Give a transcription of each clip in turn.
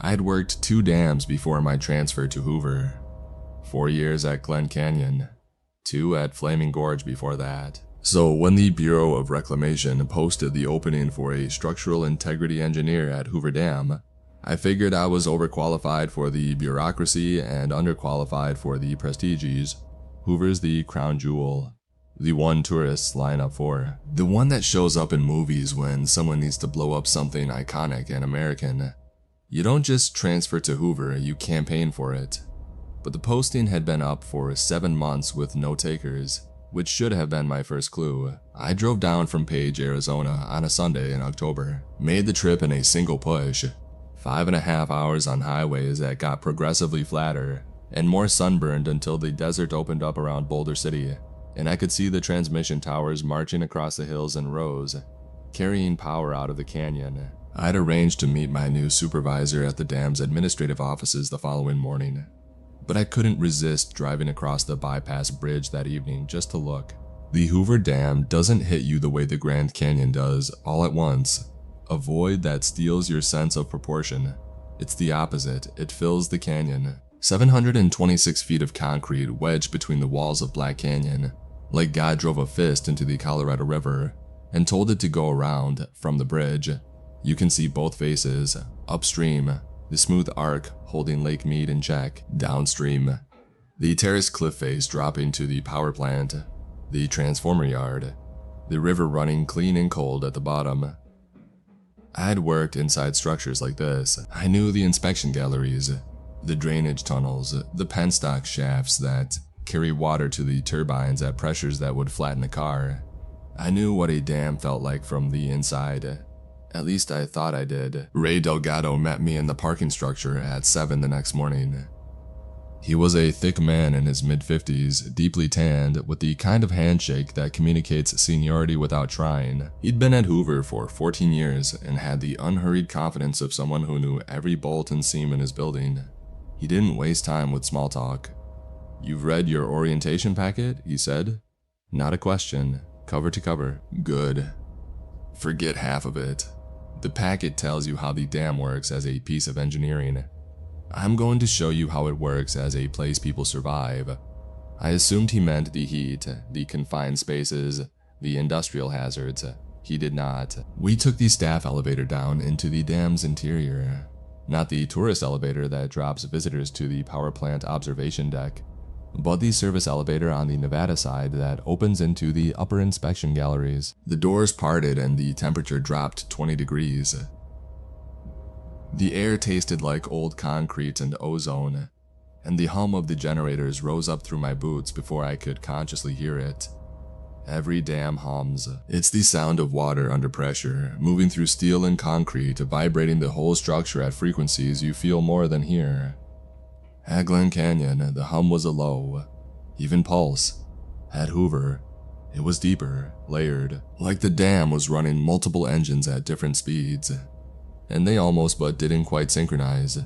I'd worked 2 dams before my transfer to Hoover. 4 years at Glen Canyon, 2 at Flaming Gorge before that. So when the Bureau of Reclamation posted the opening for a structural integrity engineer at Hoover Dam, I figured I was overqualified for the bureaucracy and underqualified for the prestiges. Hoover's the crown jewel, the one tourists line up for, the one that shows up in movies when someone needs to blow up something iconic and American. You don't just transfer to Hoover, you campaign for it. But the posting had been up for 7 months with no takers, which should have been my first clue. I drove down from Page, Arizona on a Sunday in October, made the trip in a single push, 5.5 hours on highways that got progressively flatter, and more sunburned until the desert opened up around Boulder City, and I could see the transmission towers marching across the hills in rows, carrying power out of the canyon. I'd arranged to meet my new supervisor at the dam's administrative offices the following morning, but I couldn't resist driving across the bypass bridge that evening just to look. The Hoover Dam doesn't hit you the way the Grand Canyon does, all at once. A void that steals your sense of proportion. It's the opposite, it fills the canyon. 726 feet of concrete wedged between the walls of Black Canyon, like God drove a fist into the Colorado River and told it to go around from the bridge. You can see both faces, upstream, the smooth arc holding Lake Mead in check, downstream, the terraced cliff face dropping to the power plant, the transformer yard, the river running clean and cold at the bottom. I'd worked inside structures like this. I knew the inspection galleries, the drainage tunnels, the penstock shafts that carry water to the turbines at pressures that would flatten a car. I knew what a dam felt like from the inside. At least I thought I did. Ray Delgado met me in the parking structure at 7 the next morning. He was a thick man in his mid-50s, deeply tanned, with the kind of handshake that communicates seniority without trying. He'd been at Hoover for 14 years and had the unhurried confidence of someone who knew every bolt and seam in his building. He didn't waste time with small talk. "You've read your orientation packet?" he said. "Not a question. Cover to cover." "Good. Forget half of it. The packet tells you how the dam works as a piece of engineering. I'm going to show you how it works as a place people survive." I assumed he meant the heat, the confined spaces, the industrial hazards. He did not. We took the staff elevator down into the dam's interior, not the tourist elevator that drops visitors to the power plant observation deck, but the service elevator on the Nevada side that opens into the upper inspection galleries. The doors parted and the temperature dropped 20 degrees. The air tasted like old concrete and ozone, and the hum of the generators rose up through my boots before I could consciously hear it. Every dam hums. It's the sound of water under pressure, moving through steel and concrete, vibrating the whole structure at frequencies you feel more than hear. At Glen Canyon, the hum was a low, even pulse. At Hoover, it was deeper, layered, like the dam was running multiple engines at different speeds, and they almost but didn't quite synchronize.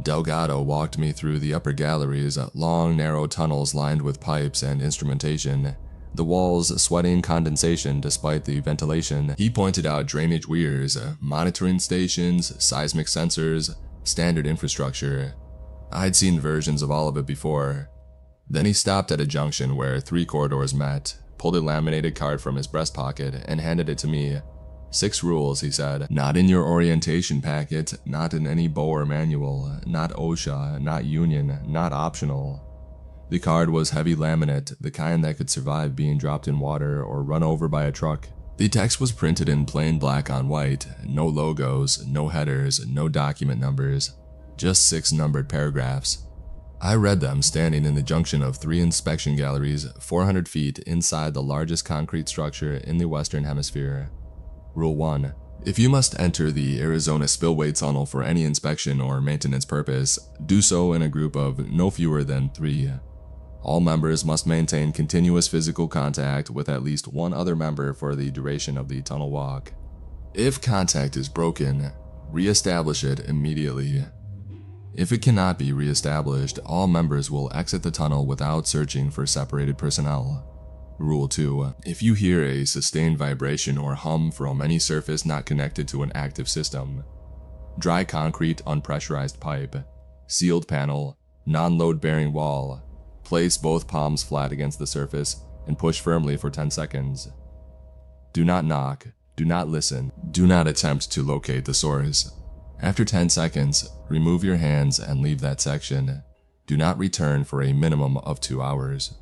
Delgado walked me through the upper galleries, long narrow tunnels lined with pipes and instrumentation, the walls sweating condensation despite the ventilation. He pointed out drainage weirs, monitoring stations, seismic sensors, standard infrastructure. I'd seen versions of all of it before. Then he stopped at a junction where 3 corridors met, pulled a laminated card from his breast pocket, and handed it to me. 6 rules, he said. Not in your orientation packet, not in any Boer manual, not OSHA, not union, not optional. The card was heavy laminate, the kind that could survive being dropped in water or run over by a truck. The text was printed in plain black on white, no logos, no headers, no document numbers. Just 6 numbered paragraphs. I read them standing in the junction of 3 inspection galleries 400 feet inside the largest concrete structure in the Western Hemisphere. Rule 1. If you must enter the Arizona Spillway Tunnel for any inspection or maintenance purpose, do so in a group of no fewer than 3. All members must maintain continuous physical contact with at least one other member for the duration of the tunnel walk. If contact is broken, re-establish it immediately. If it cannot be re-established, all members will exit the tunnel without searching for separated personnel. Rule 2. If you hear a sustained vibration or hum from any surface not connected to an active system, dry concrete, unpressurized pipe, sealed panel, non-load bearing wall. Place both palms flat against the surface and push firmly for 10 seconds. Do not knock, do not listen, do not attempt to locate the source. After 10 seconds, remove your hands and leave that section. Do not return for a minimum of 2 hours.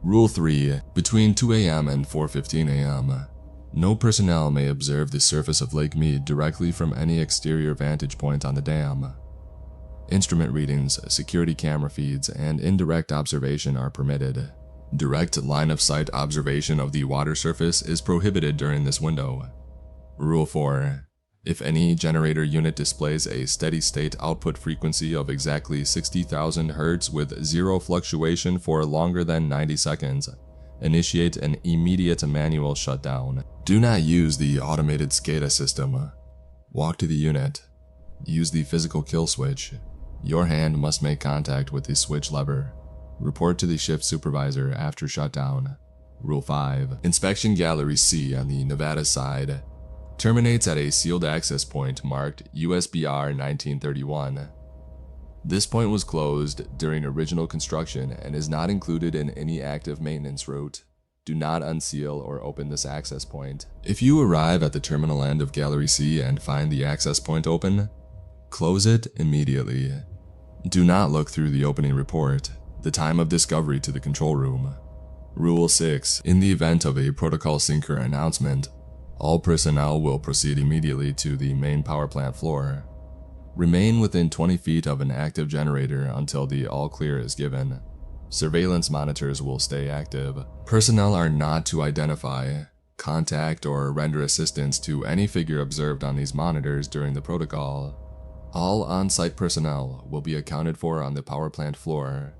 Rule 3. Between 2 a.m. and 4:15 a.m. No personnel may observe the surface of Lake Mead directly from any exterior vantage point on the dam. Instrument readings, security camera feeds, and indirect observation are permitted. Direct line-of-sight observation of the water surface is prohibited during this window. Rule 4. If any generator unit displays a steady-state output frequency of exactly 60,000 Hz with zero fluctuation for longer than 90 seconds, initiate an immediate manual shutdown. Do not use the automated SCADA system. Walk to the unit. Use the physical kill switch. Your hand must make contact with the switch lever. Report to the shift supervisor after shutdown. Rule 5. Inspection Gallery C on the Nevada side terminates at a sealed access point marked USBR 1931. This point was closed during original construction and is not included in any active maintenance route. Do not unseal or open this access point. If you arrive at the terminal end of Gallery C and find the access point open, close it immediately. Do not look through the opening report, the time of discovery to the control room. Rule 6. In the event of a protocol sinker announcement, all personnel will proceed immediately to the main power plant floor. Remain within 20 feet of an active generator until the all clear is given. Surveillance monitors will stay active. Personnel are not to identify, contact, or render assistance to any figure observed on these monitors during the protocol. All on-site personnel will be accounted for on the power plant floor.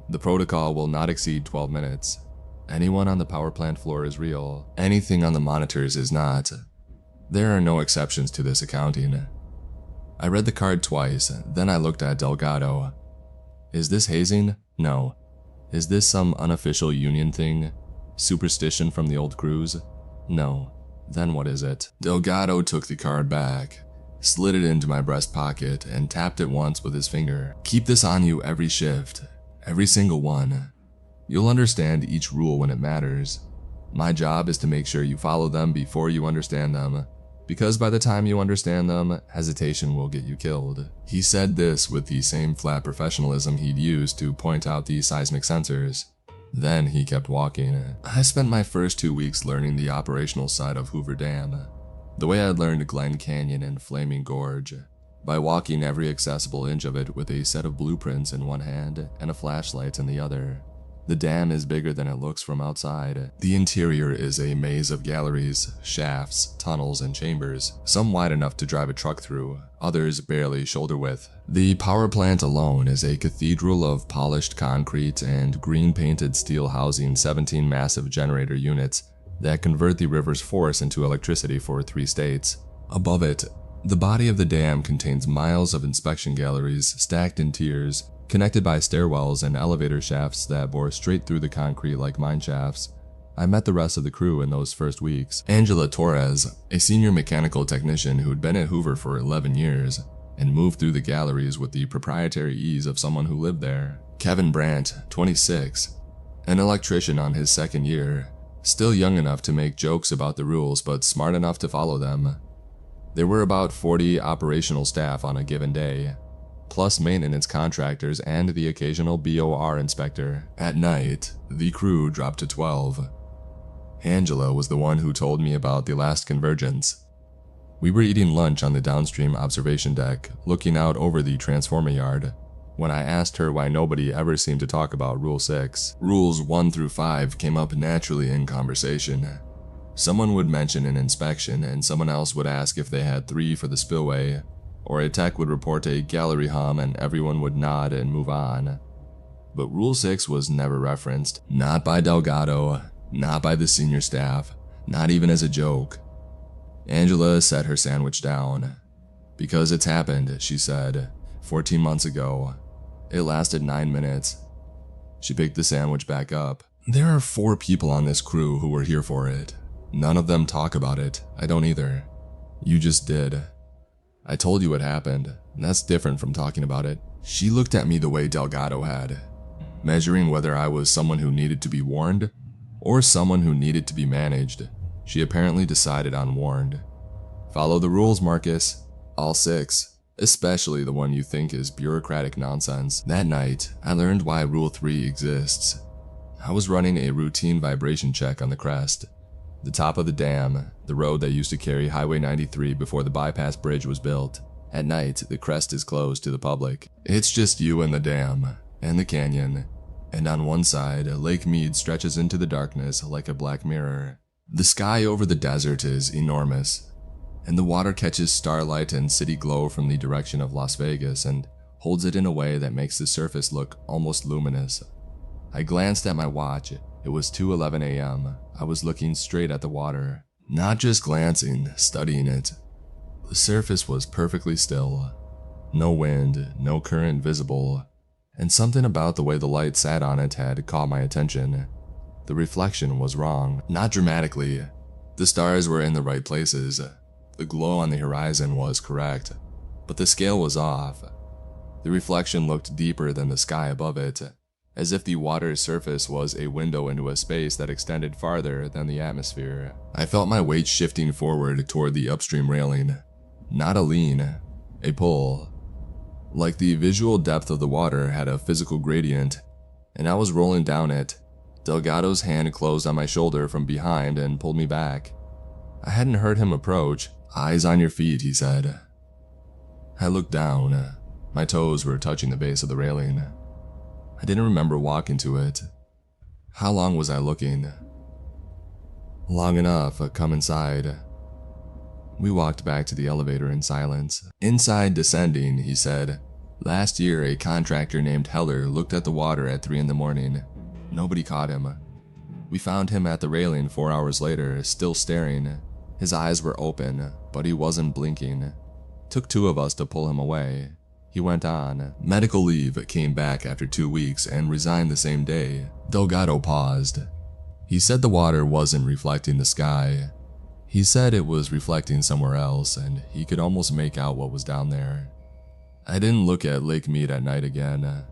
The protocol will not exceed 12 minutes. Anyone on the power plant floor is real. Anything on the monitors is not. There are no exceptions to this accounting. I read the card twice, then I looked at Delgado. Is this hazing? No. Is this some unofficial union thing? Superstition from the old crews? No. Then what is it? Delgado took the card back, slid it into my breast pocket, and tapped it once with his finger. Keep this on you every shift. Every single one. You'll understand each rule when it matters. My job is to make sure you follow them before you understand them, because by the time you understand them, hesitation will get you killed. He said this with the same flat professionalism he'd used to point out the seismic sensors. Then he kept walking. I spent my first 2 weeks learning the operational side of Hoover Dam, the way I'd learned Glen Canyon and Flaming Gorge, by walking every accessible inch of it with a set of blueprints in one hand and a flashlight in the other. The dam is bigger than it looks from outside. The interior is a maze of galleries, shafts, tunnels, and chambers, some wide enough to drive a truck through, others barely shoulder width. The power plant alone is a cathedral of polished concrete and green-painted steel housing 17 massive generator units that convert the river's force into electricity for 3 states. Above it, the body of the dam contains miles of inspection galleries stacked in tiers, connected by stairwells and elevator shafts that bore straight through the concrete like mine shafts. I met the rest of the crew in those first weeks. Angela Torres, a senior mechanical technician who'd been at Hoover for 11 years, and moved through the galleries with the proprietary ease of someone who lived there. Kevin Brandt, 26, an electrician on his 2nd year, still young enough to make jokes about the rules but smart enough to follow them. There were about 40 operational staff on a given day, plus maintenance contractors and the occasional BOR inspector. At night, the crew dropped to 12. Angela was the one who told me about the last convergence. We were eating lunch on the downstream observation deck, looking out over the transformer yard, when I asked her why nobody ever seemed to talk about Rule 6. Rules 1 through 5 came up naturally in conversation. Someone would mention an inspection, and someone else would ask if they had 3 for the spillway, or a tech would report a gallery hum and everyone would nod and move on. But Rule 6 was never referenced, not by Delgado, not by the senior staff, not even as a joke. Angela set her sandwich down. Because it's happened, she said, 14 months ago. It lasted 9 minutes. She picked the sandwich back up. There are 4 people on this crew who were here for it. None of them talk about it. I don't either. You just did. I told you what happened, and that's different from talking about it. She looked at me the way Delgado had, measuring whether I was someone who needed to be warned or someone who needed to be managed. She apparently decided on warned. Follow the rules, Marcus. All 6, especially the one you think is bureaucratic nonsense. That night, I learned why Rule 3 exists. I was running a routine vibration check on the crest, the top of the dam, the road that used to carry Highway 93 before the bypass bridge was built. At night, the crest is closed to the public. It's just you and the dam, and the canyon, and on one side, Lake Mead stretches into the darkness like a black mirror. The sky over the desert is enormous, and the water catches starlight and city glow from the direction of Las Vegas and holds it in a way that makes the surface look almost luminous. I glanced at my watch. It was 2:11 a.m. I was looking straight at the water, not just glancing, studying it. The surface was perfectly still. No wind, no current visible, and something about the way the light sat on it had caught my attention. The reflection was wrong, not dramatically. The stars were in the right places. The glow on the horizon was correct, but the scale was off. The reflection looked deeper than the sky above it, as if the water's surface was a window into a space that extended farther than the atmosphere. I felt my weight shifting forward toward the upstream railing. Not a lean, a pull. Like the visual depth of the water had a physical gradient, and I was rolling down it. Delgado's hand closed on my shoulder from behind and pulled me back. I hadn't heard him approach. "Eyes on your feet," he said. I looked down. My toes were touching the base of the railing. I didn't remember walking to it. How long was I looking? Long enough. Come inside. We walked back to the elevator in silence. Inside descending, he said, "Last year, a contractor named Heller looked at the water at 3 in the morning. Nobody caught him. We found him at the railing 4 hours later, still staring. His eyes were open, but he wasn't blinking. Took 2 of us to pull him away." He went on. "Medical leave, came back after 2 weeks and resigned the same day." Delgado paused. He said the water wasn't reflecting the sky. He said it was reflecting somewhere else, and he could almost make out what was down there. I didn't look at Lake Mead at night again.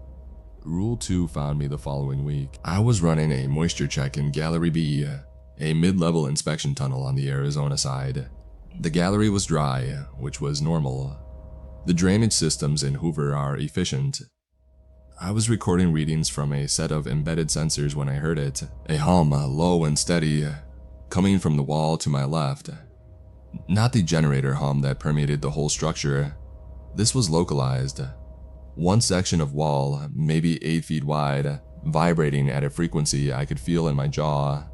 Rule 2 found me the following week. I was running a moisture check in Gallery B, a mid-level inspection tunnel on the Arizona side. The gallery was dry, which was normal. The drainage systems in Hoover are efficient. I was recording readings from a set of embedded sensors when I heard it, a hum, low and steady, coming from the wall to my left. Not the generator hum that permeated the whole structure. This was localized. One section of wall, maybe 8 feet wide, vibrating at a frequency I could feel in my jaw.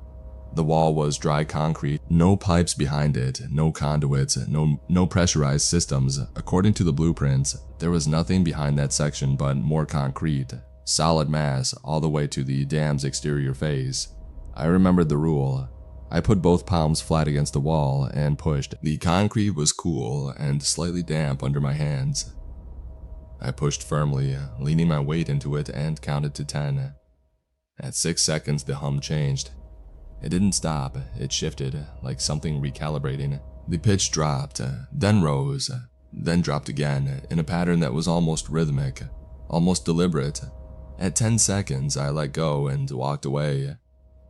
The wall was dry concrete, no pipes behind it, no conduits, no pressurized systems. According to the blueprints, there was nothing behind that section but more concrete, solid mass all the way to the dam's exterior face. I remembered the rule. I put both palms flat against the wall and pushed. The concrete was cool and slightly damp under my hands. I pushed firmly, leaning my weight into it and counted to 10. At 6 seconds, the hum changed. It didn't stop, it shifted, like something recalibrating. The pitch dropped, then rose, then dropped again, in a pattern that was almost rhythmic, almost deliberate. At 10 seconds, I let go and walked away.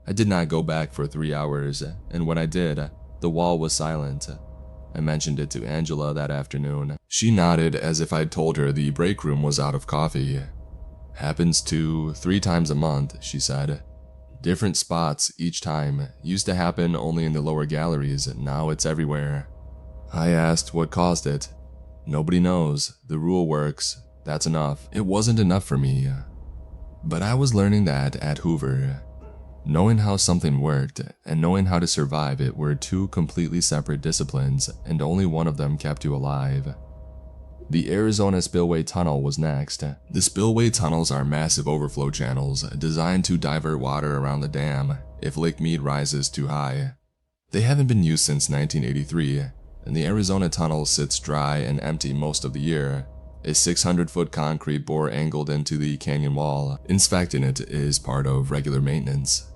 I did not go back for 3 hours, and when I did, the wall was silent. I mentioned it to Angela that afternoon. She nodded as if I'd told her the break room was out of coffee. "Happens 2-3 times a month," she said. "Different spots each time. Used to happen only in the lower galleries, now it's everywhere." I asked what caused it. "Nobody knows. The rule works. That's enough." It wasn't enough for me. But I was learning that at Hoover. Knowing how something worked and knowing how to survive it were 2 completely separate disciplines, and only one of them kept you alive. The Arizona Spillway Tunnel was next. The spillway tunnels are massive overflow channels designed to divert water around the dam if Lake Mead rises too high. They haven't been used since 1983, and the Arizona Tunnel sits dry and empty most of the year. A 600-foot concrete bore angled into the canyon wall. Inspecting it is part of regular maintenance.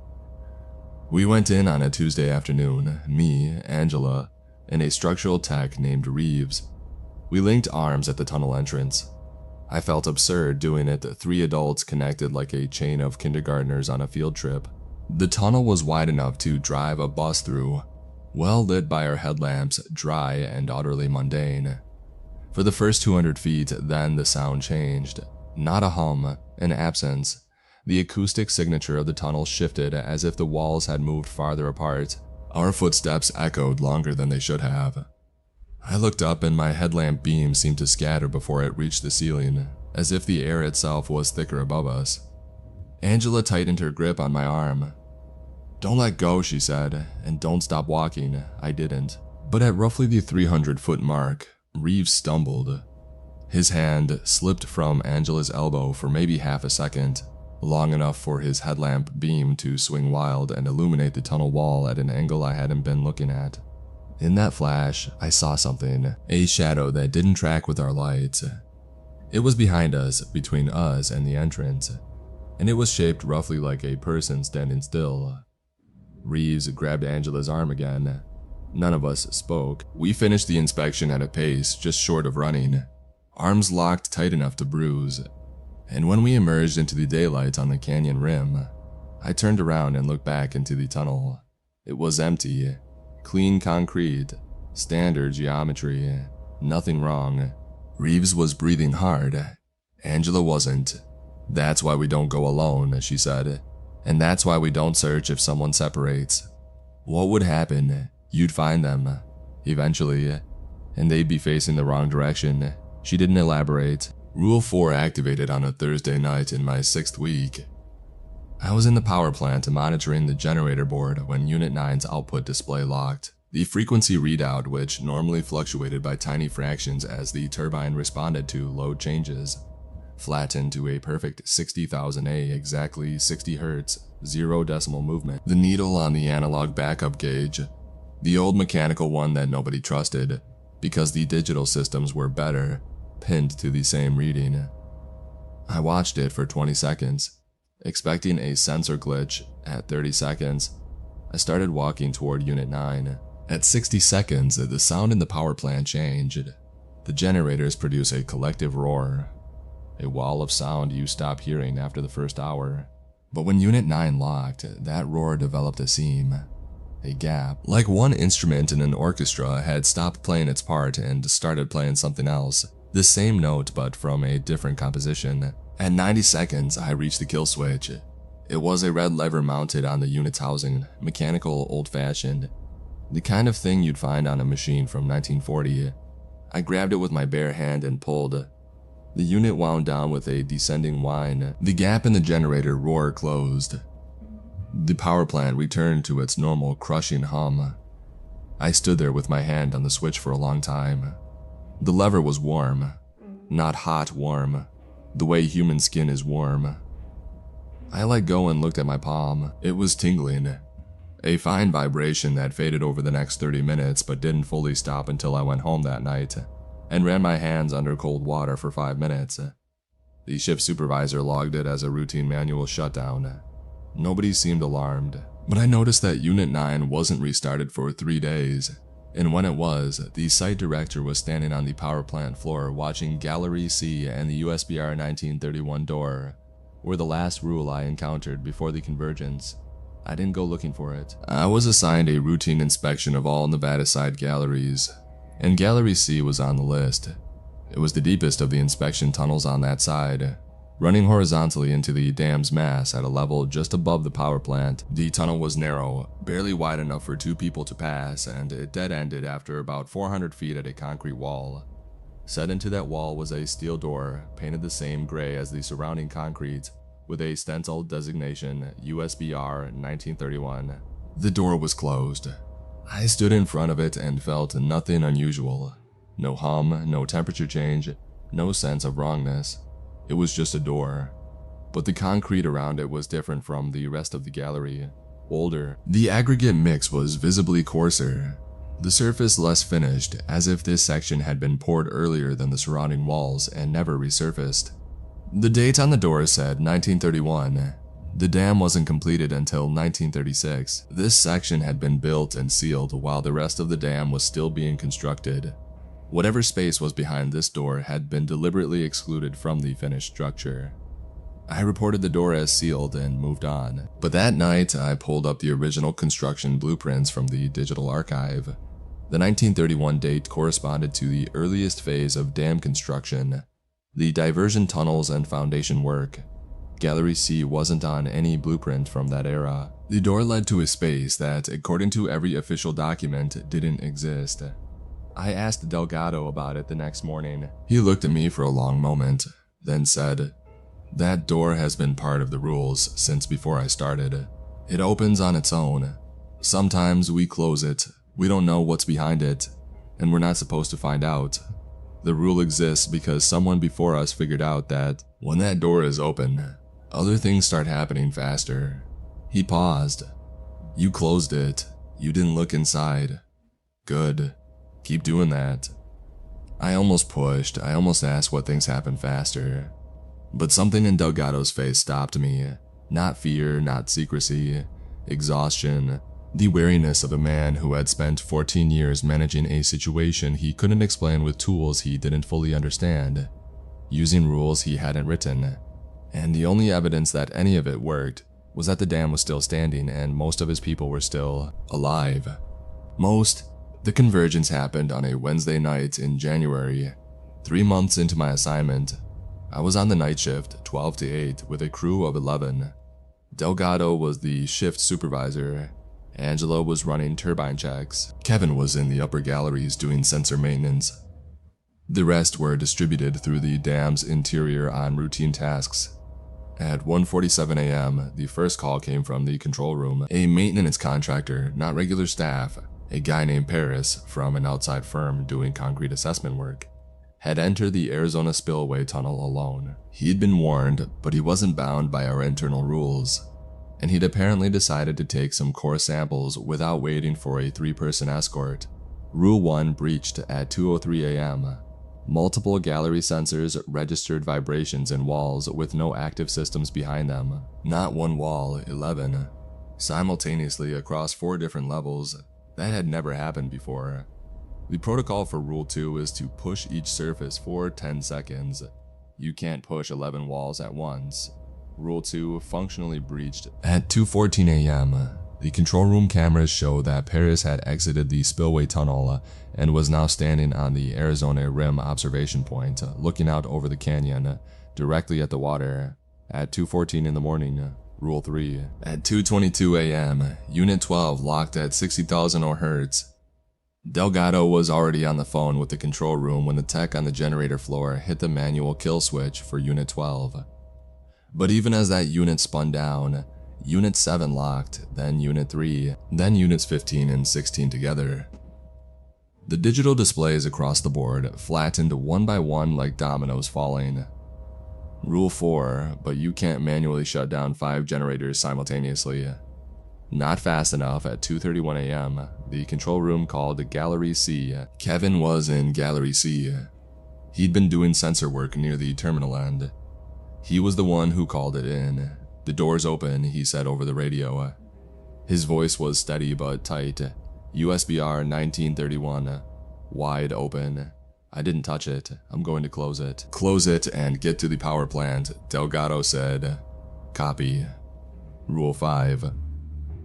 We went in on a Tuesday afternoon, me, Angela, and a structural tech named Reeves. We linked arms at the tunnel entrance. I felt absurd doing it, 3 adults connected like a chain of kindergartners on a field trip. The tunnel was wide enough to drive a bus through, well lit by our headlamps, dry and utterly mundane. For the first 200 feet, then the sound changed. Not a hum, an absence. The acoustic signature of the tunnel shifted as if the walls had moved farther apart. Our footsteps echoed longer than they should have. I looked up and my headlamp beam seemed to scatter before it reached the ceiling, as if the air itself was thicker above us. Angela tightened her grip on my arm. "Don't let go," she said, "and don't stop walking." I didn't. But at roughly the 300-foot mark, Reeves stumbled. His hand slipped from Angela's elbow for maybe half a second, long enough for his headlamp beam to swing wild and illuminate the tunnel wall at an angle I hadn't been looking at. In that flash, I saw something, a shadow that didn't track with our lights. It was behind us, between us and the entrance, and it was shaped roughly like a person standing still. Reeves grabbed Angela's arm again. None of us spoke. We finished the inspection at a pace just short of running, arms locked tight enough to bruise. And when we emerged into the daylight on the canyon rim, I turned around and looked back into the tunnel. It was empty. Clean concrete, standard geometry, nothing wrong. Reeves was breathing hard. Angela wasn't. "That's why we don't go alone," she said. "And that's why we don't search if someone separates. What would happen? You'd find them, eventually, and they'd be facing the wrong direction." She didn't elaborate. Rule 4 activated on a Thursday night in my 6th week. I was in the power plant monitoring the generator board when Unit 9's output display locked. The frequency readout, which normally fluctuated by tiny fractions as the turbine responded to load changes, flattened to a perfect 60,000 A, exactly 60 Hz, 0 decimal movement. The needle on the analog backup gauge, the old mechanical one that nobody trusted, because the digital systems were better, pinned to the same reading. I watched it for 20 seconds. Expecting a sensor glitch. At 30 seconds, I started walking toward Unit 9. At 60 seconds, the sound in the power plant changed. The generators produce a collective roar, a wall of sound you stop hearing after the first hour. But when Unit 9 locked, that roar developed a seam, a gap. Like one instrument in an orchestra had stopped playing its part and started playing something else. The same note, but from a different composition. At 90 seconds, I reached the kill switch. It was a red lever mounted on the unit's housing, mechanical, old-fashioned, the kind of thing you'd find on a machine from 1940. I grabbed it with my bare hand and pulled. The unit wound down with a descending whine. The gap in the generator roar closed. The power plant returned to its normal crushing hum. I stood there with my hand on the switch for a long time. The lever was warm, not hot warm, the way human skin is warm. I let go and looked at my palm. It was tingling, a fine vibration that faded over the next 30 minutes but didn't fully stop until I went home that night and ran my hands under cold water for 5 minutes. The shift supervisor logged it as a routine manual shutdown. Nobody seemed alarmed, but I noticed that Unit 9 wasn't restarted for 3 days. And when it was, the site director was standing on the power plant floor watching Gallery C and the USBR 1931 door, were the last rule I encountered before the convergence. I didn't go looking for it. I was assigned a routine inspection of all Nevada side galleries, and Gallery C was on the list. It was the deepest of the inspection tunnels on that side, running horizontally into the dam's mass at a level just above the power plant. The tunnel was narrow, barely wide enough for 2 people to pass, and it dead-ended after about 400 feet at a concrete wall. Set into that wall was a steel door, painted the same gray as the surrounding concrete, with a stenciled designation USBR 1931. The door was closed. I stood in front of it and felt nothing unusual. No hum, no temperature change, no sense of wrongness. It was just a door, but the concrete around it was different from the rest of the gallery, older. The aggregate mix was visibly coarser, the surface less finished, as if this section had been poured earlier than the surrounding walls and never resurfaced. The date on the door said 1931. The dam wasn't completed until 1936. This section had been built and sealed while the rest of the dam was still being constructed. Whatever space was behind this door had been deliberately excluded from the finished structure. I reported the door as sealed and moved on, but that night I pulled up the original construction blueprints from the digital archive. The 1931 date corresponded to the earliest phase of dam construction, the diversion tunnels and foundation work. Gallery C wasn't on any blueprint from that era. The door led to a space that, according to every official document, didn't exist. I asked Delgado about it the next morning. He looked at me for a long moment, then said, "That door has been part of the rules since before I started. It opens on its own. Sometimes we close it. We don't know what's behind it, and we're not supposed to find out. The rule exists because someone before us figured out that when that door is open, other things start happening faster." He paused. "You closed it. You didn't look inside. Good. Keep doing that." I almost pushed. I almost asked what things happen faster. But something in Delgado's face stopped me. Not fear, not secrecy. Exhaustion. The wariness of a man who had spent 14 years managing a situation he couldn't explain with tools he didn't fully understand, using rules he hadn't written. And the only evidence that any of it worked was that the dam was still standing and most of his people were still alive. The convergence happened on a Wednesday night in January, 3 months into my assignment. I was on the night shift, 12 to 8, with a crew of 11. Delgado was the shift supervisor. Angela was running turbine checks. Kevin was in the upper galleries doing sensor maintenance. The rest were distributed through the dam's interior on routine tasks. At 1:47 a.m., the first call came from the control room. A maintenance contractor, not regular staff, a guy named Paris from an outside firm doing concrete assessment work, had entered the Arizona spillway tunnel alone. He'd been warned, but he wasn't bound by our internal rules, and he'd apparently decided to take some core samples without waiting for a 3-person escort. Rule 1 breached at 2:03 a.m. Multiple gallery sensors registered vibrations in walls with no active systems behind them. Not one wall, 11. Simultaneously across 4 different levels. That had never happened before. The protocol for Rule 2 is to push each surface for 10 seconds. You can't push 11 walls at once. Rule 2 functionally breached. At 2:14 a.m., the control room cameras show that Paris had exited the spillway tunnel and was now standing on the Arizona Rim observation point, looking out over the canyon, directly at the water. At 2:14 in the morning, Rule 3. At 2:22 a.m., Unit 12 locked at 60,000 Hz. Delgado was already on the phone with the control room when the tech on the generator floor hit the manual kill switch for Unit 12. But even as that unit spun down, Unit 7 locked, then Unit 3, then Units 15 and 16 together. The digital displays across the board flattened one by one like dominoes falling. Rule 4, but you can't manually shut down 5 generators simultaneously. Not fast enough. At 2:31 a.m., the control room called Gallery C. Kevin was in Gallery C. He'd been doing sensor work near the terminal end. He was the one who called it in. "The door's open," he said over the radio. His voice was steady but tight. USBR 1931. Wide open. "I didn't touch it. I'm going to close it." "Close it and get to the power plant," Delgado said. "Copy." Rule 5.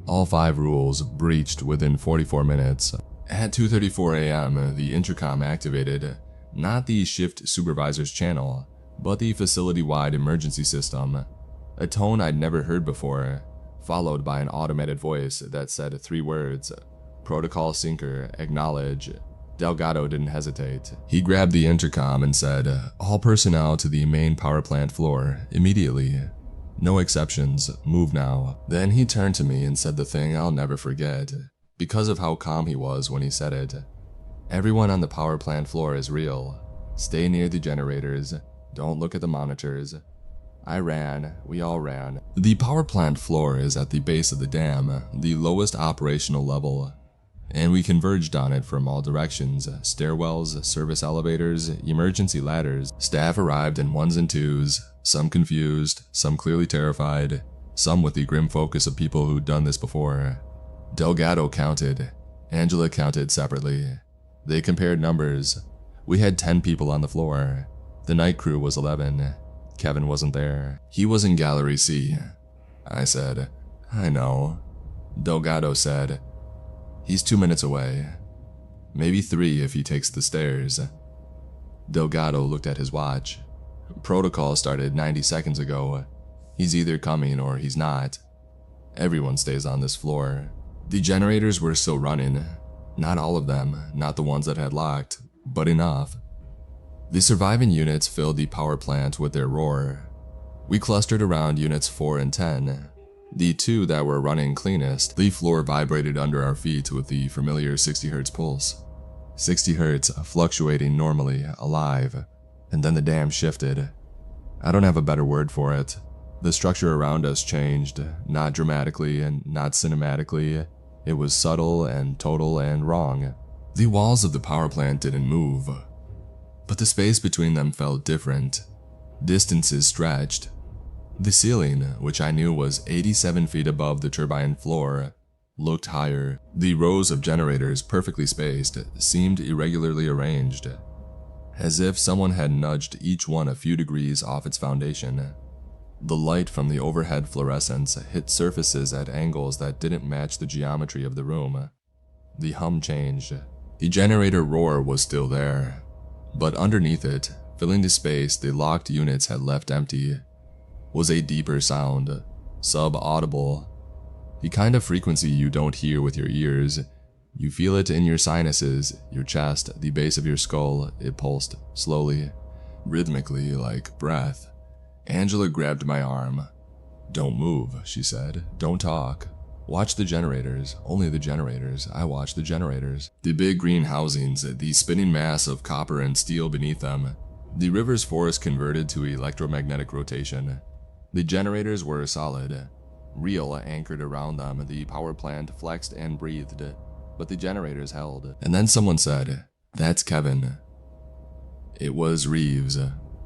All 5 rules breached within 44 minutes. At 2:34 a.m., the intercom activated, not the shift supervisor's channel, but the facility-wide emergency system. A tone I'd never heard before, followed by an automated voice that said 3 words: "Protocol Sinker, acknowledge." Delgado didn't hesitate. He grabbed the intercom and said, "All personnel to the main power plant floor, immediately. No exceptions, move now." Then he turned to me and said the thing I'll never forget, because of how calm he was when he said it. "Everyone on the power plant floor is real. Stay near the generators. Don't look at the monitors." I ran. We all ran. The power plant floor is at the base of the dam, the lowest operational level, and we converged on it from all directions: stairwells, service elevators, emergency ladders. Staff arrived in 1s and 2s, some confused, some clearly terrified, some with the grim focus of people who'd done this before. Delgado counted. Angela counted separately. They compared numbers. We had 10 people on the floor. The night crew was 11. Kevin wasn't there. He was in Gallery C. I said, I know. Delgado said, he's 2 minutes away. Maybe 3 if he takes the stairs. Delgado looked at his watch. Protocol started 90 seconds ago. He's either coming or he's not. Everyone stays on this floor. The generators were still running. Not all of them, not the ones that had locked, but enough. The surviving units filled the power plant with their roar. We clustered around units 4 and 10. The 2 that were running cleanest, the floor vibrated under our feet with the familiar 60 Hz pulse. 60 Hz fluctuating normally, alive, and then the dam shifted. I don't have a better word for it. The structure around us changed, not dramatically and not cinematically. It was subtle and total and wrong. The walls of the power plant didn't move, but the space between them felt different. Distances stretched. The ceiling, which I knew was 87 feet above the turbine floor, looked higher. The rows of generators, perfectly spaced, seemed irregularly arranged, as if someone had nudged each one a few degrees off its foundation. The light from the overhead fluorescents hit surfaces at angles that didn't match the geometry of the room. The hum changed. The generator roar was still there, but underneath it, filling the space the locked units had left empty, was a deeper sound, sub-audible. The kind of frequency you don't hear with your ears. You feel it in your sinuses, your chest, the base of your skull. It pulsed, slowly, rhythmically, like breath. Angela grabbed my arm. Don't move, she said. Don't talk. Watch the generators, only the generators. I watched the generators. The big green housings, the spinning mass of copper and steel beneath them. The river's force converted to electromagnetic rotation. The generators were solid, real, anchored around them. The power plant flexed and breathed, but the generators held. And then someone said, "That's Kevin." It was Reeves,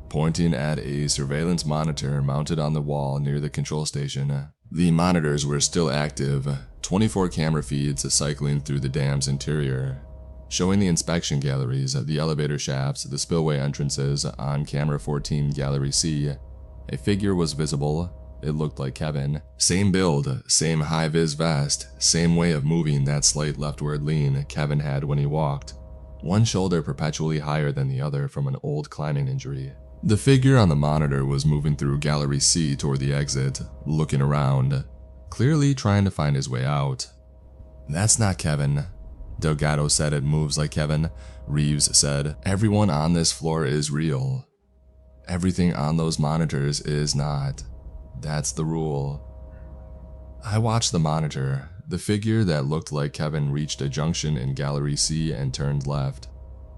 pointing at a surveillance monitor mounted on the wall near the control station. The monitors were still active, 24 camera feeds cycling through the dam's interior, showing the inspection galleries, the elevator shafts, the spillway entrances. On camera 14, Gallery C, a figure was visible. It looked like Kevin. Same build, same high-vis vest, same way of moving, that slight leftward lean Kevin had when he walked. One shoulder perpetually higher than the other from an old climbing injury. The figure on the monitor was moving through Gallery C toward the exit, looking around, clearly trying to find his way out. "That's not Kevin." Delgado said. "It moves like Kevin." Reeves said, "Everyone on this floor is real. Everything on those monitors is not. That's the rule." I watched the monitor. The figure that looked like Kevin reached a junction in Gallery C and turned left,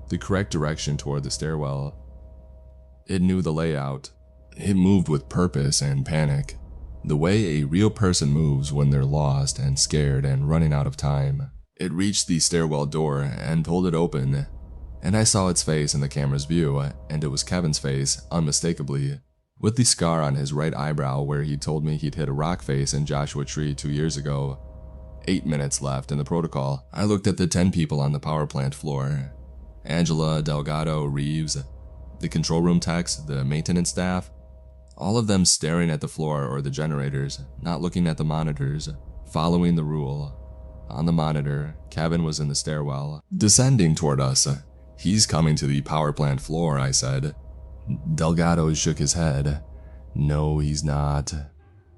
the correct direction toward the stairwell. It knew the layout. It moved with purpose and panic, the way a real person moves when they're lost and scared and running out of time. It reached the stairwell door and pulled it open, and I saw its face in the camera's view, and it was Kevin's face, unmistakably, with the scar on his right eyebrow where he told me he'd hit a rock face in Joshua Tree 2 years ago. 8 minutes left in the protocol. I looked at the 10 people on the power plant floor. Angela, Delgado, Reeves, the control room techs, the maintenance staff, all of them staring at the floor or the generators, not looking at the monitors, following the rule. On the monitor, Kevin was in the stairwell, descending toward us. "He's coming to the power plant floor," I said. Delgado shook his head. "No, he's not.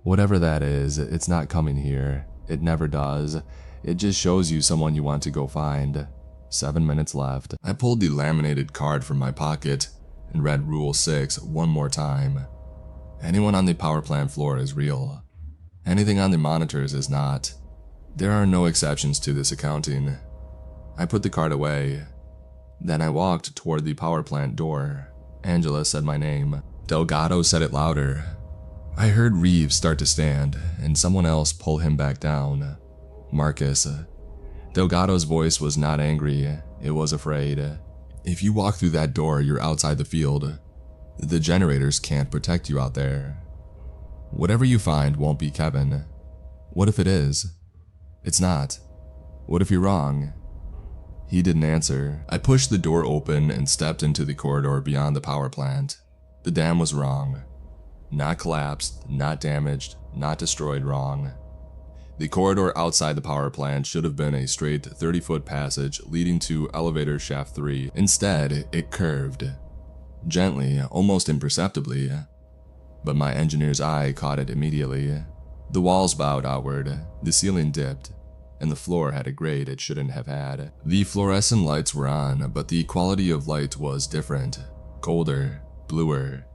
Whatever that is, it's not coming here. It never does. It just shows you someone you want to go find." 7 minutes left. I pulled the laminated card from my pocket and read Rule 6 one more time. Anyone on the power plant floor is real. Anything on the monitors is not. There are no exceptions to this accounting. I put the card away. Then I walked toward the power plant door. Angela said my name. Delgado said it louder. I heard Reeves start to stand, and someone else pull him back down. Marcus. Delgado's voice was not angry, it was afraid. "If you walk through that door, you're outside the field. The generators can't protect you out there. Whatever you find won't be Kevin. What if it is? It's not. What if you're wrong?" He didn't answer. I pushed the door open and stepped into the corridor beyond the power plant. The dam was wrong. Not collapsed, not damaged, not destroyed, wrong. The corridor outside the power plant should have been a straight 30-foot passage leading to elevator shaft 3. Instead, it curved. Gently, almost imperceptibly. But my engineer's eye caught it immediately. The walls bowed outward, the ceiling dipped, and the floor had a grade it shouldn't have had. The fluorescent lights were on, but the quality of light was different. Colder, bluer.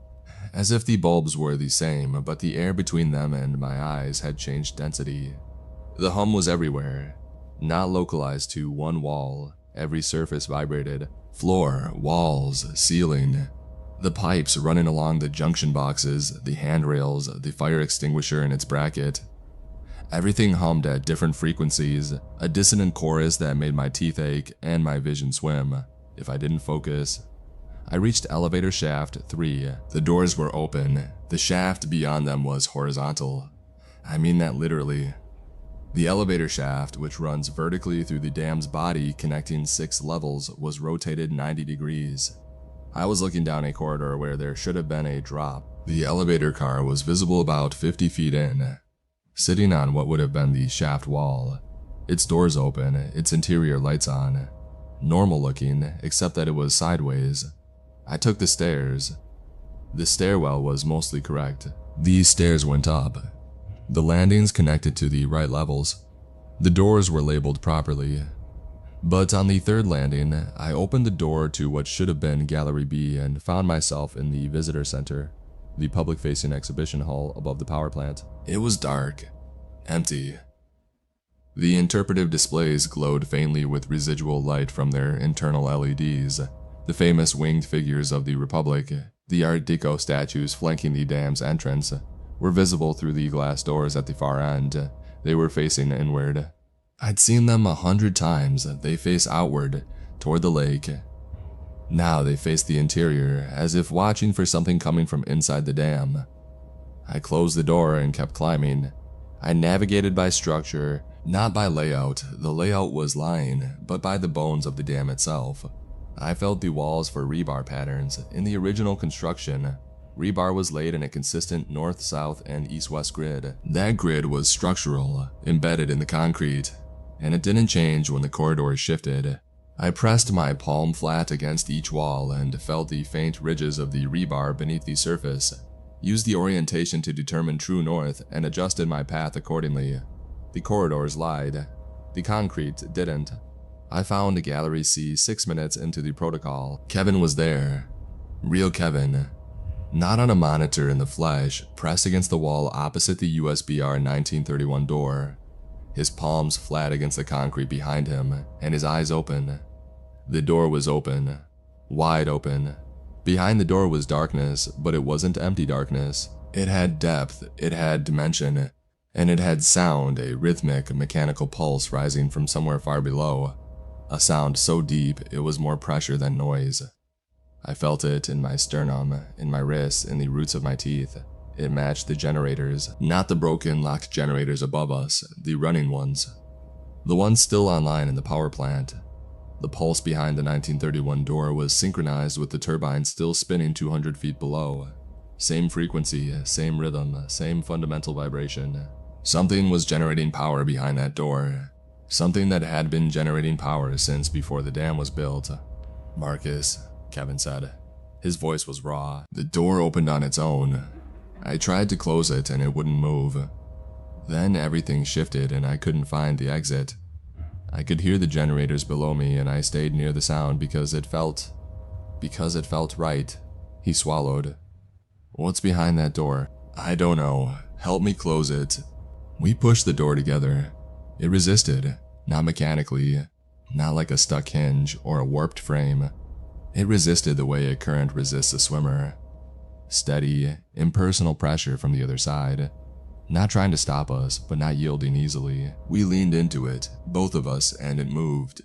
As if the bulbs were the same, but the air between them and my eyes had changed density. The hum was everywhere, not localized to one wall. Every surface vibrated. Floor, walls, ceiling. The pipes running along the junction boxes, the handrails, the fire extinguisher and its bracket. Everything hummed at different frequencies, a dissonant chorus that made my teeth ache and my vision swim, if I didn't focus. I reached elevator shaft 3. The doors were open. The shaft beyond them was horizontal. I mean that literally. The elevator shaft, which runs vertically through the dam's body connecting 6 levels, was rotated 90 degrees. I was looking down a corridor where there should have been a drop. The elevator car was visible about 50 feet in, sitting on what would have been the shaft wall. Its doors open, its interior lights on. Normal looking, except that it was sideways. I took the stairs. The stairwell was mostly correct. These stairs went up. The landings connected to the right levels. The doors were labeled properly. But on the 3rd landing, I opened the door to what should have been Gallery B and found myself in the visitor center, the public-facing exhibition hall above the power plant. It was dark, empty. The interpretive displays glowed faintly with residual light from their internal LEDs. The famous winged figures of the Republic, the Art Deco statues flanking the dam's entrance, were visible through the glass doors at the far end. They were facing inward. I'd seen them 100 times. They face outward, toward the lake. Now they faced the interior, as if watching for something coming from inside the dam. I closed the door and kept climbing. I navigated by structure, not by layout. The layout was lying, but by the bones of the dam itself. I felt the walls for rebar patterns. In the original construction, rebar was laid in a consistent north-south and east-west grid. That grid was structural, embedded in the concrete, and it didn't change when the corridors shifted. I pressed my palm flat against each wall and felt the faint ridges of the rebar beneath the surface, used the orientation to determine true north, and adjusted my path accordingly. The corridors lied. The concrete didn't. I found Gallery C 6 minutes into the protocol. Kevin was there. Real Kevin. Not on a monitor in the flesh, pressed against the wall opposite the USBR 1931 door. His palms flat against the concrete behind him, and his eyes open. The door was open. Wide open. Behind the door was darkness, but it wasn't empty darkness. It had depth, it had dimension, and it had sound, a rhythmic, mechanical pulse rising from somewhere far below. A sound so deep, it was more pressure than noise. I felt it in my sternum, in my wrists, in the roots of my teeth. It matched the generators, not the broken, locked generators above us, the running ones. The ones still online in the power plant. The pulse behind the 1931 door was synchronized with the turbine still spinning 200 feet below. Same frequency, same rhythm, same fundamental vibration. Something was generating power behind that door. Something that had been generating power since before the dam was built. "Marcus," Kevin said. His voice was raw. The door opened on its own. I tried to close it and it wouldn't move. Then everything shifted and I couldn't find the exit. I could hear the generators below me and I stayed near the sound because it felt right. He swallowed. "What's behind that door?" "I don't know. Help me close it." We pushed the door together. It resisted, not mechanically, not like a stuck hinge or a warped frame. It resisted the way a current resists a swimmer. Steady, impersonal pressure from the other side. Not trying to stop us, but not yielding easily. We leaned into it, both of us, and it moved.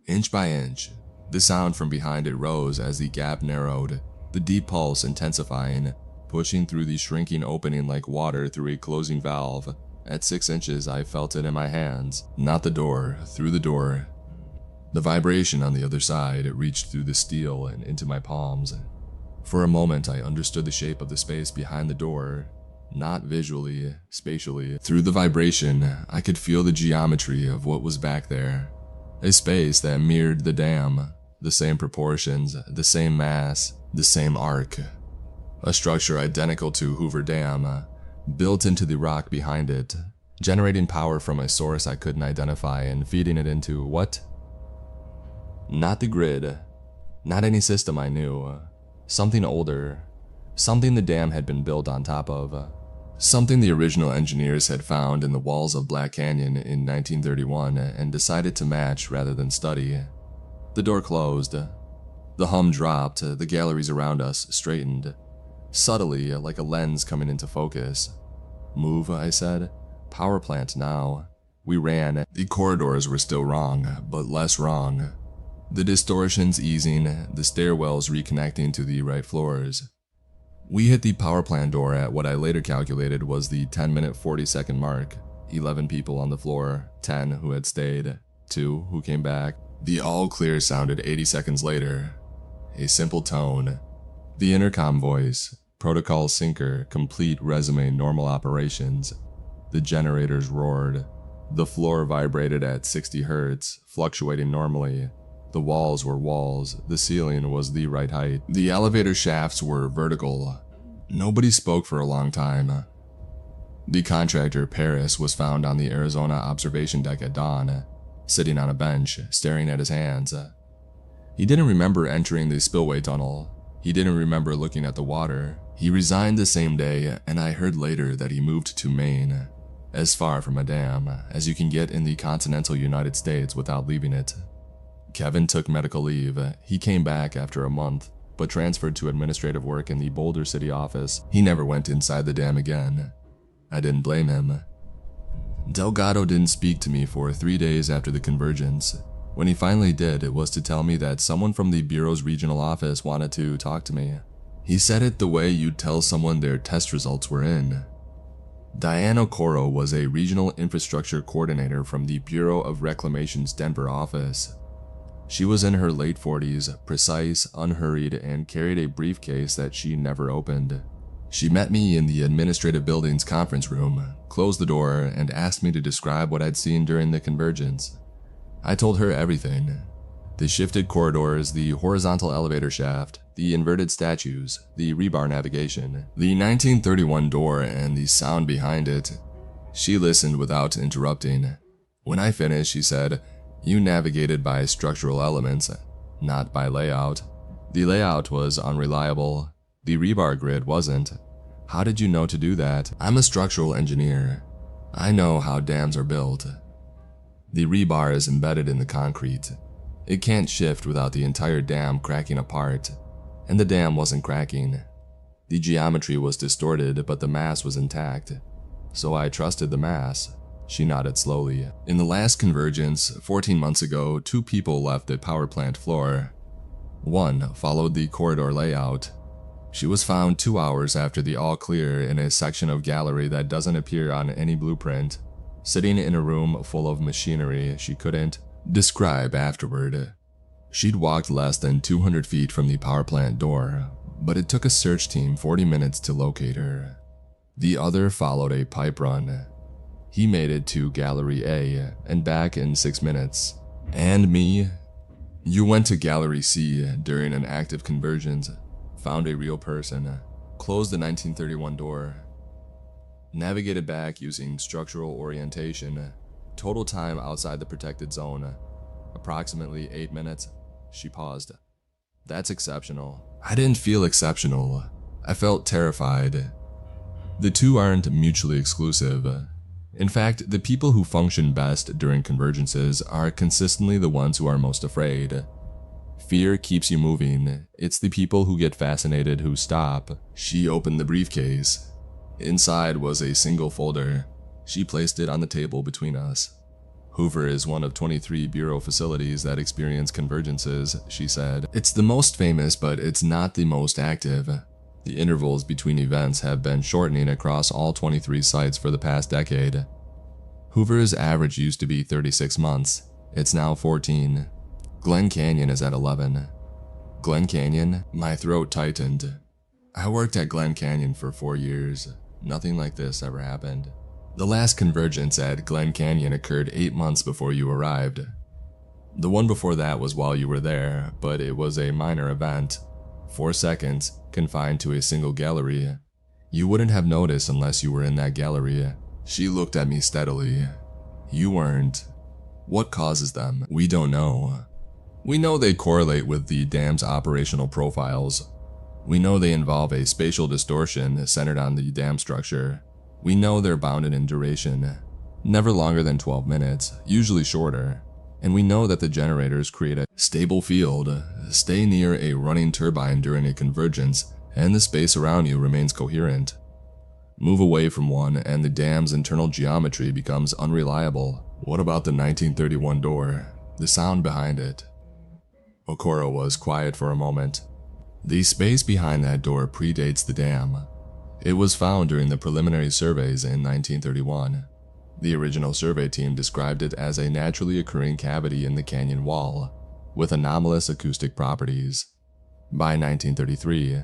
Inch by inch. The sound from behind it rose as the gap narrowed, the deep pulse intensifying, pushing through the shrinking opening like water through a closing valve. At 6 inches, I felt it in my hands. Not the door, through the door. The vibration on the other side reached through the steel and into my palms. For a moment, I understood the shape of the space behind the door, not visually, spatially. Through the vibration, I could feel the geometry of what was back there. A space that mirrored the dam, the same proportions, the same mass, the same arc. A structure identical to Hoover Dam, built into the rock behind it, generating power from a source I couldn't identify and feeding it into what? Not the grid, not any system I knew. Something older, something the dam had been built on top of, something the original engineers had found in the walls of Black Canyon in 1931 and decided to match rather than study. The door closed. The hum dropped, the galleries around us straightened, subtly like a lens coming into focus. Move, I said. Power plant now. We ran. The corridors were still wrong, but less wrong. The distortions easing, the stairwells reconnecting to the right floors. We hit the power plant door at what I later calculated was the 10-minute 40-second mark. 11 people on the floor, 10 who had stayed, 2 who came back. The all clear sounded 80 seconds later. A simple tone. The intercom voice. Protocol syncer, complete resume normal operations. The generators roared. The floor vibrated at 60 Hz, fluctuating normally. The walls were walls, the ceiling was the right height. The elevator shafts were vertical. Nobody spoke for a long time. The contractor, Paris, was found on the Arizona observation deck at dawn, sitting on a bench, staring at his hands. He didn't remember entering the spillway tunnel. He didn't remember looking at the water. He resigned the same day, and I heard later that he moved to Maine, as far from a dam as you can get in the continental United States without leaving it. Kevin took medical leave. He came back after a month, but transferred to administrative work in the Boulder City office. He never went inside the dam again. I didn't blame him. Delgado didn't speak to me for 3 days after the convergence. When he finally did, it was to tell me that someone from the Bureau's regional office wanted to talk to me. He said it the way you'd tell someone their test results were in. Diane Okoro was a regional infrastructure coordinator from the Bureau of Reclamation's Denver office. She was in her late 40s, precise, unhurried, and carried a briefcase that she never opened. She met me in the administrative building's conference room, closed the door, and asked me to describe what I'd seen during the convergence. I told her everything. The shifted corridors, the horizontal elevator shaft, the inverted statues, the rebar navigation, the 1931 door, and the sound behind it. She listened without interrupting. When I finished, she said, "You navigated by structural elements, not by layout. The layout was unreliable. The rebar grid wasn't. How did you know to do that? I'm a structural engineer. I know how dams are built. The rebar is embedded in the concrete. It can't shift without the entire dam cracking apart. And the dam wasn't cracking. The geometry was distorted, but the mass was intact. So I trusted the mass." She nodded slowly. "In the last convergence, 14 months ago, 2 people left the power plant floor. One followed the corridor layout. She was found 2 hours after the all clear in a section of gallery that doesn't appear on any blueprint, sitting in a room full of machinery she couldn't describe afterward. She'd walked less than 200 feet from the power plant door, but it took a search team 40 minutes to locate her. The other followed a pipe run. He made it to Gallery A and back in 6 minutes. And me? You went to Gallery C during an active convergence, found a real person, closed the 1931 door, navigated back using structural orientation, total time outside the protected zone, approximately 8 minutes." She paused. "That's exceptional." I didn't feel exceptional. I felt terrified. The two aren't mutually exclusive. In fact, the people who function best during convergences are consistently the ones who are most afraid. Fear keeps you moving. It's the people who get fascinated who stop. She opened the briefcase. Inside was a single folder. She placed it on the table between us. "Hoover is one of 23 Bureau facilities that experience convergences," she said. "It's the most famous, but it's not the most active. The intervals between events have been shortening across all 23 sites for the past decade. Hoover's average used to be 36 months. It's now 14. Glen Canyon is at 11. Glen Canyon? My throat tightened. I worked at Glen Canyon for 4 years. Nothing like this ever happened. The last convergence at Glen Canyon occurred 8 months before you arrived. The one before that was while you were there, but it was a minor event. 4 seconds, confined to a single gallery. You wouldn't have noticed unless you were in that gallery. She looked at me steadily. You weren't. What causes them? We don't know. We know they correlate with the dam's operational profiles. We know they involve a spatial distortion centered on the dam structure. We know they're bounded in duration, never longer than 12 minutes, usually shorter. And we know that the generators create a stable field, stay near a running turbine during a convergence, and the space around you remains coherent. Move away from one and the dam's internal geometry becomes unreliable. What about the 1931 door? The sound behind it? Okoro was quiet for a moment. The space behind that door predates the dam. It was found during the preliminary surveys in 1931. The original survey team described it as a naturally occurring cavity in the canyon wall, with anomalous acoustic properties. By 1933,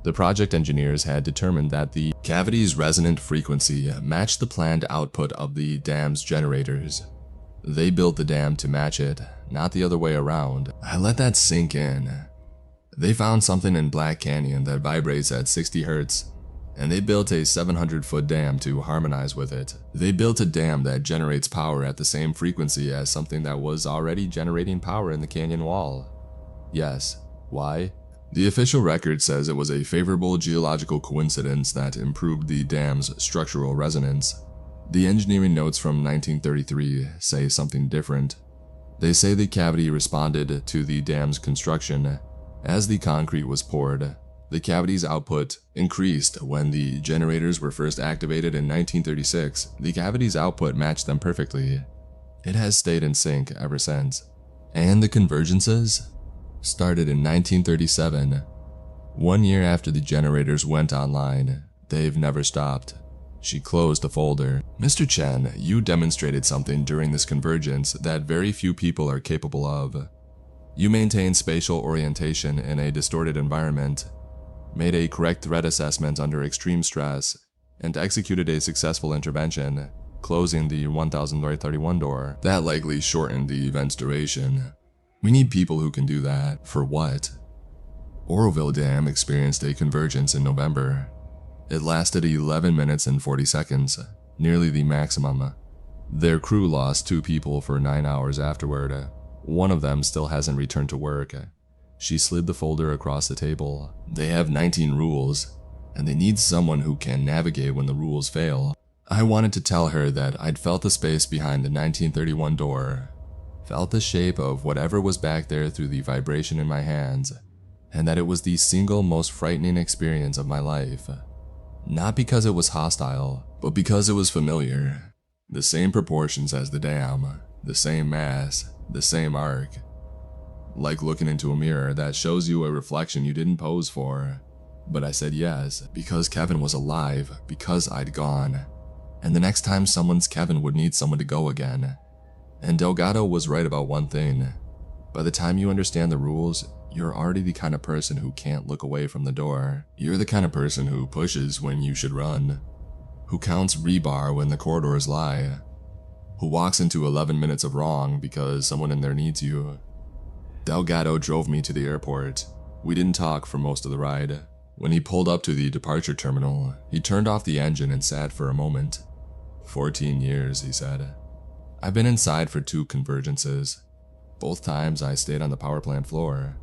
the project engineers had determined that the cavity's resonant frequency matched the planned output of the dam's generators. They built the dam to match it, not the other way around. I let that sink in. They found something in Black Canyon that vibrates at 60 Hz, and they built a 700-foot dam to harmonize with it. They built a dam that generates power at the same frequency as something that was already generating power in the canyon wall. Yes. Why? The official record says it was a favorable geological coincidence that improved the dam's structural resonance. The engineering notes from 1933 say something different. They say the cavity responded to the dam's construction. As the concrete was poured, the cavity's output increased. When the generators were first activated in 1936, the cavity's output matched them perfectly. It has stayed in sync ever since. And the convergences started in 1937. 1 year after the generators went online, they've never stopped. She closed the folder. Mr. Chen, you demonstrated something during this convergence that very few people are capable of. You maintained spatial orientation in a distorted environment, made a correct threat assessment under extreme stress, and executed a successful intervention, closing the 1031 door. That likely shortened the event's duration. We need people who can do that. For what? Oroville Dam experienced a convergence in November. It lasted 11 minutes and 40 seconds, nearly the maximum. Their crew lost 2 people for 9 hours afterward. One of them still hasn't returned to work. She slid the folder across the table. They have 19 rules, and they need someone who can navigate when the rules fail. I wanted to tell her that I'd felt the space behind the 1931 door, felt the shape of whatever was back there through the vibration in my hands, and that it was the single most frightening experience of my life. Not because it was hostile, but because it was familiar. The same proportions as the dam, the same mass, the same arc. Like looking into a mirror that shows you a reflection you didn't pose for. But I said yes, because Kevin was alive, because I'd gone. And the next time someone's Kevin would need someone to go again. And Delgado was right about one thing. By the time you understand the rules, you're already the kind of person who can't look away from the door. You're the kind of person who pushes when you should run, who counts rebar when the corridors lie, who walks into 11 minutes of wrong because someone in there needs you. Delgado drove me to the airport. We didn't talk for most of the ride. When he pulled up to the departure terminal, he turned off the engine and sat for a moment. 14 years, he said. I've been inside for 2 convergences. Both times I stayed on the power plant floor.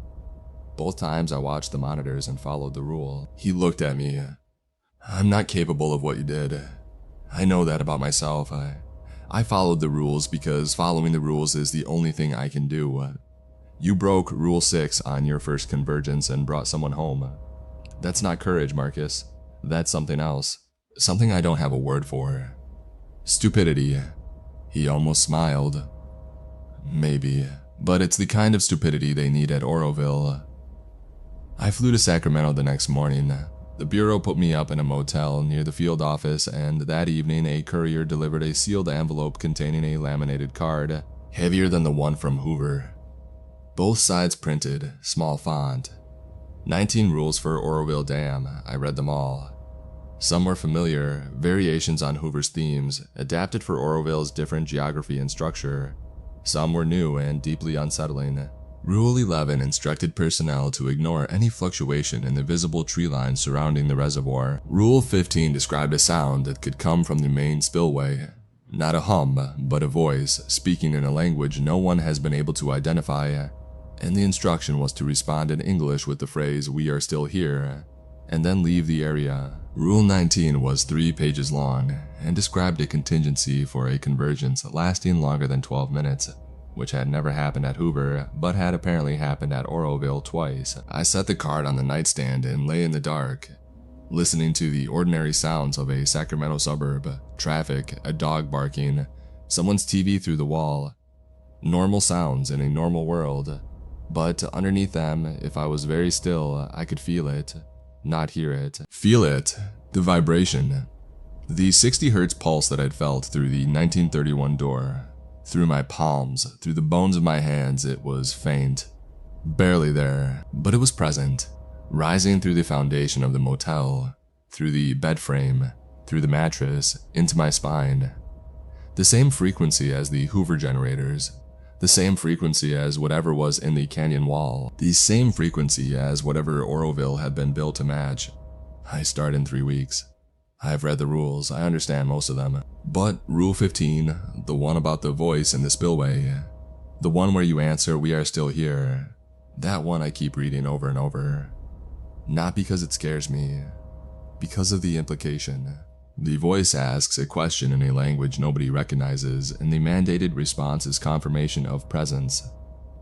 Both times I watched the monitors and followed the rule. He looked at me. I'm not capable of what you did. I know that about myself. I followed the rules because following the rules is the only thing I can do. You broke Rule 6 on your first convergence and brought someone home. That's not courage, Marcus. That's something else. Something I don't have a word for. Stupidity. He almost smiled. Maybe, but it's the kind of stupidity they need at Oroville. I flew to Sacramento the next morning. The bureau put me up in a motel near the field office, and that evening a courier delivered a sealed envelope containing a laminated card, heavier than the one from Hoover. Both sides printed, small font. 19 rules for Oroville Dam. I read them all. Some were familiar, variations on Hoover's themes, adapted for Oroville's different geography and structure. Some were new and deeply unsettling. Rule 11 instructed personnel to ignore any fluctuation in the visible tree lines surrounding the reservoir. Rule 15 described a sound that could come from the main spillway. Not a hum, but a voice, speaking in a language no one has been able to identify. And the instruction was to respond in English with the phrase, "We are still here," and then leave the area. Rule 19 was 3 pages long and described a contingency for a convergence lasting longer than 12 minutes, which had never happened at Hoover, but had apparently happened at Oroville twice. I set the card on the nightstand and lay in the dark, listening to the ordinary sounds of a Sacramento suburb, traffic, a dog barking, someone's TV through the wall. Normal sounds in a normal world. But underneath them, if I was very still, I could feel it. Not hear it. Feel it. The vibration. The 60 hertz pulse that I'd felt through the 1931 door. Through my palms, through the bones of my hands, it was faint. Barely there, but it was present. Rising through the foundation of the motel. Through the bed frame. Through the mattress. Into my spine. The same frequency as the Hoover generators. The same frequency as whatever was in the canyon wall. The same frequency as whatever Oroville had been built to match. I start in 3 weeks. I've read the rules, I understand most of them. But Rule 15, the one about the voice in the spillway, the one where you answer, "We are still here," that one I keep reading over and over. Not because it scares me, because of the implication. The voice asks a question in a language nobody recognizes, and the mandated response is confirmation of presence.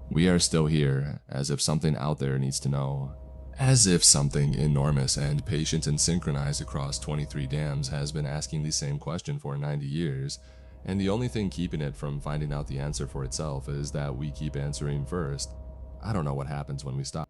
We are still here, as if something out there needs to know. As if something enormous and patient and synchronized across 23 dams has been asking the same question for 90 years, and the only thing keeping it from finding out the answer for itself is that we keep answering first. I don't know what happens when we stop.